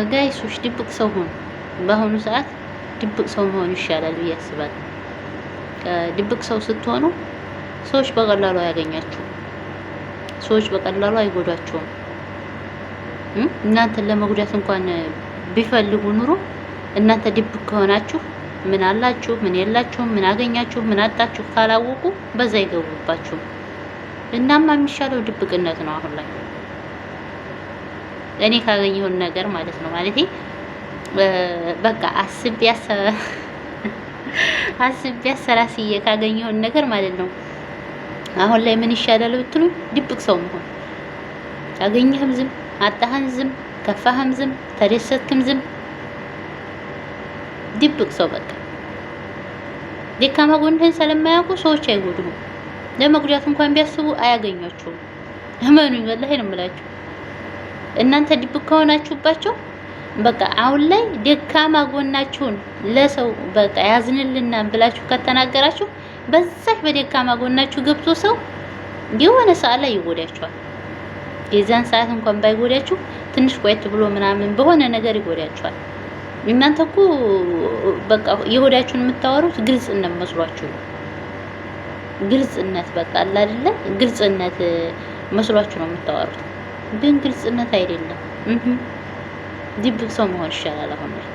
ጋይሶች ድብቅ ሰው ሆኑ። በአሁኑ ሰዓት ድብቅ ሰው መሆን ይሻላል ብዬ አስባለሁ። ድብቅ ሰው ስትሆኑ ሰዎች በቀላሉ አያገኛችሁም። ሰዎች በቀላሉ አይጎዷቸውም። እናንተን ለመጉዳት እንኳን ቢፈልጉ ኑሮ እናንተ ድብቅ ከሆናችሁ ምን አላችሁ፣ ምን የላችሁም፣ ምን አገኛችሁ፣ ምን አጣችሁ ካላወቁ በዛ ይገቡባችሁ። እናማ የሚሻለው ድብቅነት ነው አሁን ላይ እኔ ካገኘሁት ነገር ማለት ነው። ማለቴ በቃ አስቤ አሰላስዬ ካገኘሁት ነገር ማለት ነው። አሁን ላይ ምን ይሻላል ብትሉ ድብቅ ሰው መሆን። አገኘህም ዝም፣ አጣህም ዝም፣ ከፋህም ዝም፣ ተደሰትክም ዝም። ድብቅ ሰው በቃ ደካማ ጎንህን ስለማያውቁ ሰዎች አይጎዱም። ለመጉዳት እንኳን ቢያስቡ አያገኟቸውም። እመኑኝ፣ ወላሂ ነው የምላችሁ። እናንተ ድብቅ ከሆናችሁባቸው በቃ አሁን ላይ ደካማ ጎናችሁን ለሰው በቃ ያዝንልና ብላችሁ ከተናገራችሁ በዛች በደካማ ጎናችሁ ገብቶ ሰው የሆነ ሰዓት ላይ ይጎዳችኋል። የዛን ሰዓት እንኳን ባይጎዳችሁ ትንሽ ቆየት ብሎ ምናምን በሆነ ነገር ይጎዳችኋል። እናንተ እኮ በቃ የሆዳችሁን የምታወሩት ግልጽነት መስሏችሁ ነው። ግልጽነት በቃ አለ አይደለ? ግልጽነት መስሏችሁ ነው የምታወሩት፣ ግን ግልጽነት አይደለም። ድብቅ ሰው መሆን ይሻላል አሁን ላይ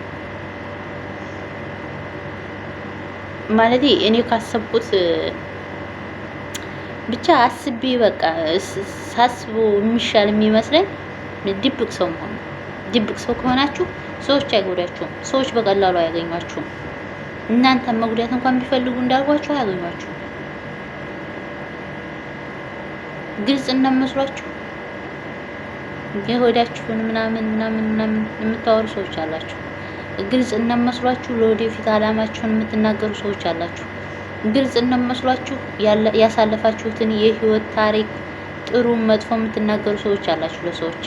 ማለት እኔ ካሰብኩት ብቻ አስቤ በቃ ሳስቡ የሚሻል የሚመስለኝ ድብቅ ሰው መሆን። ድብቅ ሰው ከሆናችሁ ሰዎች አይጎዳችሁም። ሰዎች በቀላሉ አያገኟችሁም። እናንተ መጉዳት እንኳን ቢፈልጉ እንዳልኳችሁ አያገኟችሁም። ግልጽነት መስሏችሁ የሆዳችሁን ምናምን የምታወሩ ሰዎች አላችሁ። ግልጽነት መስሏችሁ ለወደፊት አላማችሁን የምትናገሩ ሰዎች አላችሁ። ግልጽነት መስሏችሁ ያሳለፋችሁትን የህይወት ታሪክ ጥሩ መጥፎ የምትናገሩ ሰዎች አላችሁ ለሰዎች።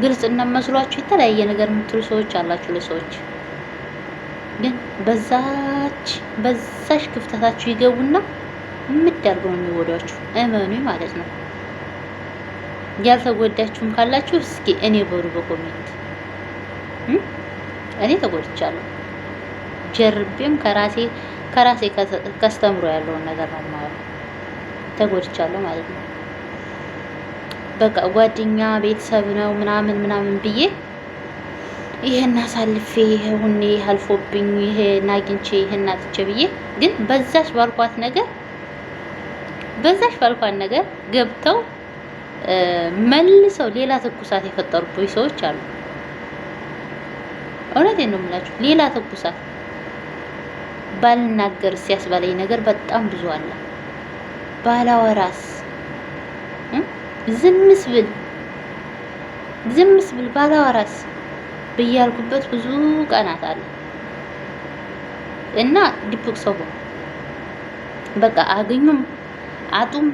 ግልጽነት መስሏችሁ የተለያየ ነገር የምትሉ ሰዎች አላችሁ ለሰዎች። ግን በዛች ክፍተታችሁ ይገቡና የምታርገው ነው የሚወዷችሁ። እመኑኝ ማለት ነው። ያልተጎዳችሁም ካላችሁ እስኪ እኔ በሩ በኮሜንት እኔ ተጎድቻለሁ። ጀርቤም ከራሴ ከስተምሮ ያለውን ነገር ነው ማለት ተጎድቻለሁ ማለት ነው። በቃ ጓደኛ ቤተሰብ ነው ምናምን ብዬ ይሄን አሳልፌ ሁኔ አልፎብኝ ይሄን አግኝቼ ይሄን አጥቼ ብዬ ግን በዛሽ ባልኳት ነገር ገብተው መልሰው ሌላ ትኩሳት የፈጠሩብኝ ሰዎች አሉ። እውነቴን ነው የምላችሁ። ሌላ ትኩሳት ባልናገር ሲያስባለኝ ነገር በጣም ብዙ አለ። ባላወራስ ዝምስ ብል ባላወራስ ብያልኩበት ብዙ ቀናት አለ እና ድብቅ ሰው ሆኖ በቃ አገኙም አጡም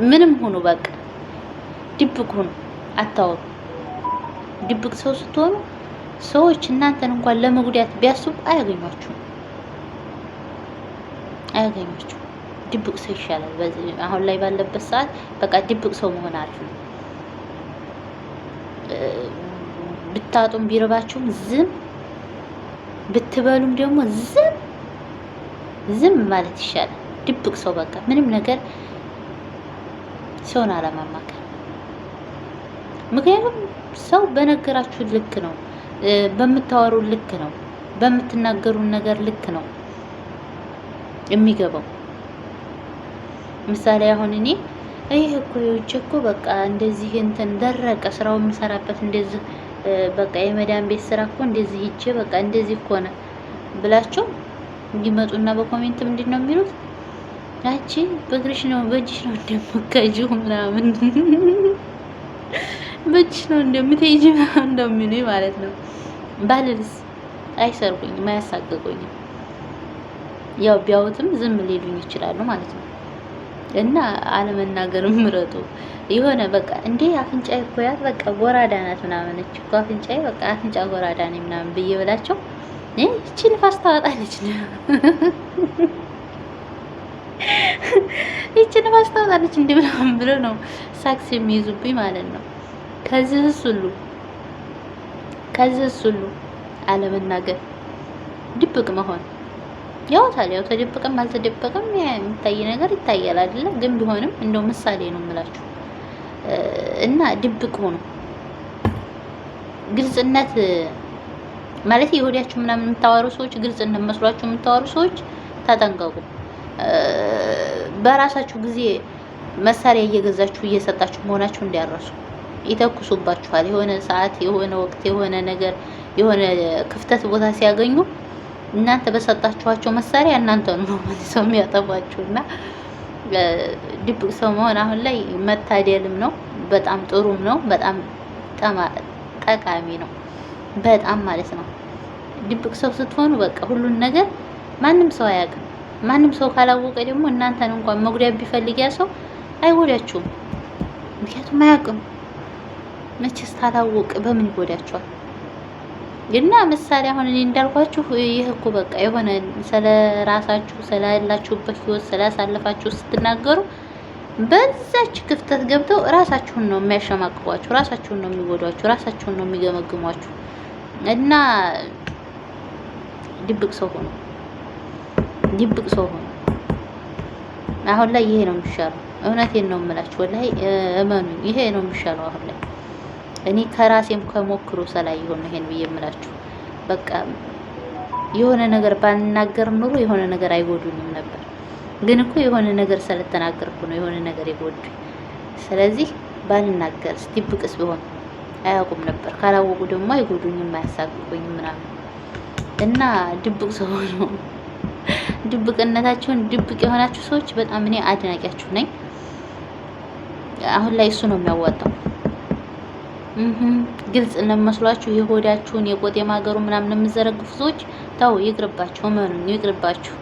ምንም ሆኖ በቃ ድብቅ ሆኖ አታወሩ። ድብቅ ሰው ስትሆኑ ሰዎች እናንተን እንኳን ለመጉዳት ቢያስቡ አያገኟችሁም። ድብቅ ሰው ይሻላል። በዚህ አሁን ላይ ባለበት ሰዓት በቃ ድብቅ ሰው መሆን አሪፍ ነው። ብታጡም ቢረባችሁም ዝም ብትበሉም ደግሞ ዝም ማለት ይሻላል። ድብቅ ሰው በቃ ምንም ነገር ሰውን አለማማከር። ምክንያቱም ሰው በነገራችሁ ልክ ነው፣ በምታወሩ ልክ ነው፣ በምትናገሩ ነገር ልክ ነው የሚገባው። ምሳሌ አሁን እኔ ይሄ እኮ የውጭ እኮ በቃ እንደዚህ እንትን ደረቀ ስራው የምሰራበት እንደዚህ በቃ የመዳን ቤት ስራ እኮ እንደዚህ ሂጄ በቃ እንደዚህ እኮ ነው ብላችሁ እንዲመጡና በኮሜንት ምንድን ነው የሚሉት? ያቺ በእግርሽ ነው በእጅሽ ነው እንደምትከጂው ምናምን በእጅሽ ነው እንደምትሄጂ እንደሚሉኝ ማለት ነው። ባልልስ አይሰርቁኝም፣ አያሳቅቁኝም። ያው ቢያውትም ዝም ሊሉኝ ይችላሉ ማለት ነው። እና አለመናገር ምረጡ። የሆነ በቃ እንዴ አፍንጫዬ እኮ ያት በቃ ጎራዳ ናት ምናምን እኮ አፍንጫዬ በቃ አፍንጫ ጎራዳ ነኝ ምናምን ብዬ ብላቸው እቺ ንፋስ ታወጣለች ይቺ ንፋስ ታወጣለች እንዴ ምናምን ብሎ ነው ሳክስ የሚይዙብኝ ማለት ነው። ከዚህ ሁሉ አለመናገር፣ ድብቅ መሆን ያው ተደብቀም አልተደበቀም የሚታይ ነገር ይታያል አይደለ? ግን ቢሆንም እንደው ምሳሌ ነው የምላችሁ እና ድብቅ ሆኖ ግልጽነት ማለት የወዲያችሁ ምናምን የምታወሩ ሰዎች ግልጽነት መስሏችሁ የምታወሩ ሰዎች ተጠንቀቁ። በራሳችሁ ጊዜ መሳሪያ እየገዛችሁ እየሰጣችሁ መሆናችሁ እንዲያረሱ ይተኩሱባችኋል። የሆነ ሰዓት፣ የሆነ ወቅት፣ የሆነ ነገር፣ የሆነ ክፍተት ቦታ ሲያገኙ እናንተ በሰጣችኋቸው መሳሪያ እናንተ ነው መልሰው የሚያጠፋችሁና ድብቅ ሰው መሆን አሁን ላይ መታደልም ነው፣ በጣም ጥሩም ነው፣ በጣም ጠቃሚ ነው። በጣም ማለት ነው። ድብቅ ሰው ስትሆኑ በቃ ሁሉን ነገር ማንም ሰው አያውቅም። ማንም ሰው ካላወቀ ደግሞ እናንተን እንኳን መጉዳት ቢፈልግ ያ ሰው አይጎዳችሁም። ምክንያቱም አያውቅም። መቼስ ታላወቅ በምን ይጎዳችኋል? እና ምሳሌ አሁን እኔ እንዳልኳችሁ ይህ እኮ በቃ የሆነ ስለ ራሳችሁ ስላላችሁበት ህይወት ስላሳለፋችሁ ስትናገሩ በዛች ክፍተት ገብተው ራሳችሁን ነው የሚያሸማቅቋችሁ፣ ራሳችሁን ነው የሚጎዷችሁ፣ ራሳችሁን ነው የሚገመግሟችሁ። እና ድብቅ ሰው ሆኖ አሁን ላይ ይሄ ነው የሚሻለው። እውነቴን ነው የምላችሁ፣ ወላሂ እመኑኝ፣ ይሄ ነው የሚሻለው አሁን ላይ። እኔ ከራሴም ከሞክሮ ስላየሁ ነው ይሄን ብዬ የምላችሁ። በቃ የሆነ ነገር ባልናገርም ኑሮ የሆነ ነገር አይጎዱኝም ነበር። ግን እኮ የሆነ ነገር ስለተናገርኩ ነው የሆነ ነገር የጎዱኝ። ስለዚህ ባልናገር ድብቅስ ቢሆን አያውቁም ነበር። ካላወቁ ደግሞ አይጎዱኝም፣ አያሳቅቁኝም ምናምን እና ድብቅ ሰው ነው። ድብቅነታችሁን ድብቅ የሆናችሁ ሰዎች በጣም እኔ አድናቂያችሁ ነኝ። አሁን ላይ እሱ ነው የሚያዋጣው። ግልጽ ለመስሏችሁ የሆዳችሁን የቆጤ ማገሩ ምናምን የምዘረግፉ ሰዎች ተው፣ ይቅርባችሁ፣ እመኑኝ፣ ይቅርባችሁ።